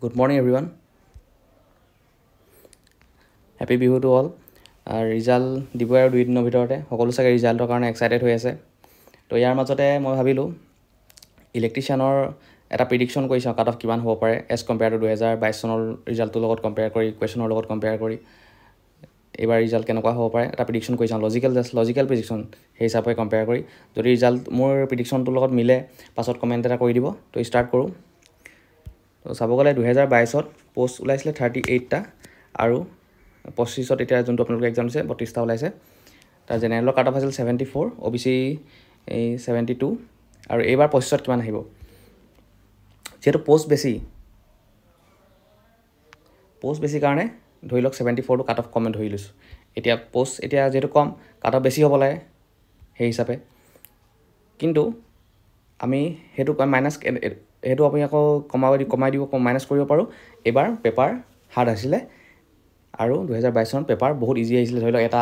Good morning, everyone. Happy Bihu to all. Result দিব আৰু 2 দিনৰ ভিতৰতে সকলো চাগে ৰিজাল্টৰ কাৰণে এক্সাইটেড হৈ আছে। তো ইয়াৰ মাজতে মই ভাবিলোঁ ইলেক্ট্ৰিচিয়ানৰ এটা প্ৰিডিকশ্যন কৰি চাওঁ কাট অফ কিমান হ'ব পাৰে এজ কম্পেয়াৰ টু 2022 চনৰ ৰিজাল্টটোৰ লগত কম্পেয়াৰ কৰি কুৱেশ্যনৰ লগত কম্পেয়াৰ কৰি এইবাৰ ৰিজাল্ট কেনেকুৱা হ'ব পাৰে এটা প্ৰিডিকশ্যন কৰি চাওঁ লজিকেল প্ৰিডিকশ্যন সেই হিচাপে কম্পেয়াৰ কৰি যদি ৰিজাল্ট মোৰ প্ৰিডিকশ্যনটোৰ লগত মিলে পাছত কমেণ্ট এটা কৰি দিব। তো ষ্টাৰ্ট কৰোঁ। তো চাব গ'লে 2022ত পষ্ট ওলাইছিলে 38টা আৰু 25ত এতিয়া যোনটো আপোনালোকে এক্সাম দিছে 32টা ওলাইছে। তাৰ জেনেৰেলৰ কাট অফ আছিল 74, OBC 72 আৰু এইবাৰ 25ত কিমান আহিব। যিহেতু পোষ্ট বেছি কাৰণে ধৰি লওক 74টো কাট অফ কমে ধৰি লৈছোঁ। এতিয়া যিহেতু কম কাট অফ বেছি হ'ব লাগে সেই হিচাপে, কিন্তু আমি সেইটো আমি আকৌ মাইনাছ কৰিব পাৰোঁ। এইবাৰ পেপাৰ হাৰ্ড আছিলে আৰু 2022 চনত পেপাৰ বহুত ইজি আহিছিলে। ধৰি লওক এটা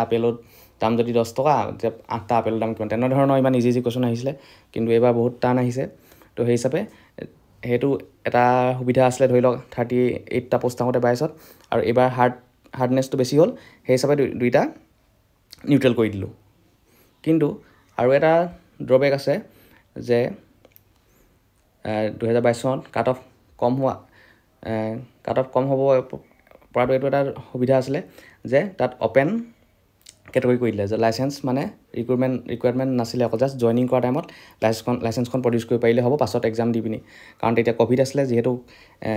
আপেলত দাম যদি 10 টকা, তেতিয়া 8টা আপেলৰ দাম কিমান, তেনেধৰণৰ ইমান ইজি কুৱেশ্যন আহিছিলে। কিন্তু এইবাৰ বহুত টান আহিছে। তো সেই হিচাপে সেইটো এটা সুবিধা আছিলে। ধৰি লওক 38টা পোষ্ট থাকোঁতে 22ত আৰু এইবাৰ হাৰ্ডনেছটো বেছি হ'ল, সেই হিচাপে দুইটা নিউট্ৰেল কৰি দিলোঁ। কিন্তু আৰু এটা ড্ৰবেক আছে যে 2022 চনত কাট অফ কম হ'ব পৰাটো এইটো এটা সুবিধা আছিলে যে তাত অপেন কেটেগৰী কৰি দিলে, যে লাইচেঞ্চ মানে ৰিকুৱাৰমেণ্ট নাছিলে, অকল জাষ্ট জইনিং কৰা টাইমত লাইচেঞ্চখন প্ৰডিউচ কৰিব পাৰিলে হ'ব পাছত এক্সাম দি পিনি। কাৰণ তেতিয়া ক'ভিড আছিলে, যিহেতু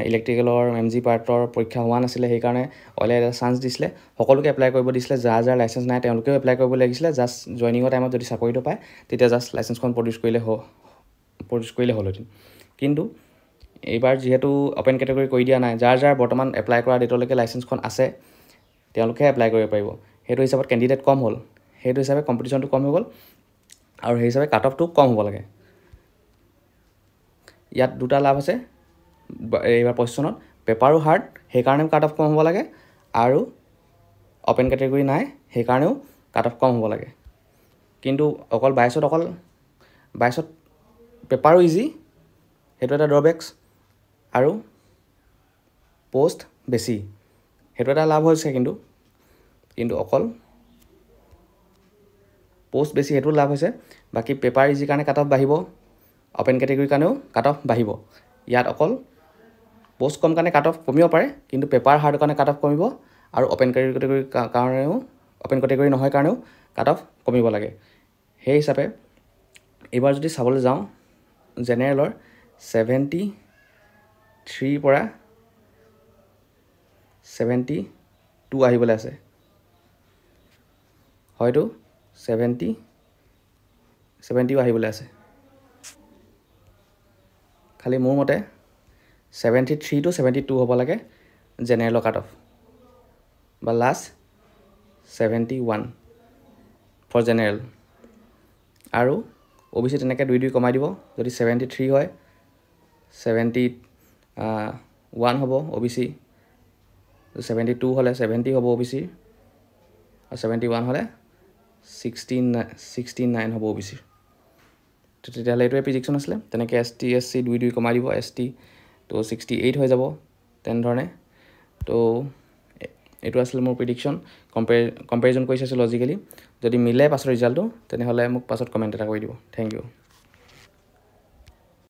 ইলেক্ট্ৰিকেলৰ MG পাৰ্টৰ পৰীক্ষা হোৱা নাছিলে, সেইকাৰণে অইলে এটা চান্স দিছিলে, সকলোকে এপ্লাই কৰিব দিছিলে। যাৰ লাইচেঞ্চ নাই তেওঁলোকেও এপ্লাই কৰিব লাগিছিলে। জাষ্ট জইনিঙৰ টাইমত যদি চাকৰিটো পায় তেতিয়া জাষ্ট লাইচেঞ্চখন প্ৰডিউচ কৰিলে হ'লহেঁতেন। কিন্তু এইবাৰ যিহেতু অপেন কেটেগৰী কৰি দিয়া নাই, যাৰ বৰ্তমান এপ্লাই কৰা ডেটলৈকে লাইচেঞ্চখন আছে তেওঁলোকেহে এপ্লাই কৰিব পাৰিব। সেইটো হিচাপত কেণ্ডিডেট কম হ'ল, সেইটো হিচাপে কম্পিটিশ্যনটো কম হৈ গ'ল আৰু সেই হিচাপে কাট অফটো কম হ'ব লাগে। ইয়াত দুটা লাভ আছে এইবাৰ 25 চনত, পেপাৰো হাৰ্ড সেইকাৰণেও কাট অফ কম হ'ব লাগে আৰু অপেন কেটেগৰী নাই সেইকাৰণেও কাট অফ কম হ'ব লাগে। কিন্তু অকল 22ত পেপাৰো ইজি, সেইটো এটা ড্ৰবেক্স, আৰু পোষ্ট বেছি, সেইটো এটা লাভ হৈছে। কিন্তু অকল পোষ্ট বেছি সেইটো লাভ হৈছে। বাকী পেপাৰ ইজি কাৰণে কাট অফ বাঢ়িব, অপেন কেটেগৰীৰ কাৰণেও কাট অফ বাঢ়িব। ইয়াত অকল পোষ্ট কম কাৰণে কাট অফ কমিব পাৰে, কিন্তু পেপাৰ হাৰ্ড কাৰণে কাট অফ কমিব আৰু অপেন কেটেগৰী নহয় কাৰণেও কাট অফ কমিব লাগে। সেই হিচাপে এইবাৰ যদি চাবলৈ যাওঁ জেনেৰেলৰ 73 পৰা 72 আহিবলৈ আছে, হয়তো 70 আহিবলৈ আছে। খালি মোৰ মতে 73 to 72 হ'ব লাগে জেনেৰেলৰ কাট অফ, বা লাষ্ট 71 ফৰ জেনেৰেল। আৰু OBC তেনেকৈ 2 কমাই দিব। যদি 73 হয় 71 হ'ব OBC, 72 হ'লে 70 হ'ব OBC, আৰু 71 হ'লে 69 হ'ব OBC। তো তেতিয়াহ'লে এইটোৱে প্ৰিডিকশ্যন আছিলে। তেনেকৈ ST SC 2 কমাই দিব, ST তো 68 হৈ যাব তেনেধৰণে। তো এইটো আছিলে মোৰ প্ৰিডিকশ্যন। কম্পেৰিজন কৰি চাইছোঁ লজিকেলি। যদি মিলে পাছৰ ৰিজাল্টটো তেনেহ'লে মোক পাছত কমেণ্ট এটা কৰি দিব। Thank U.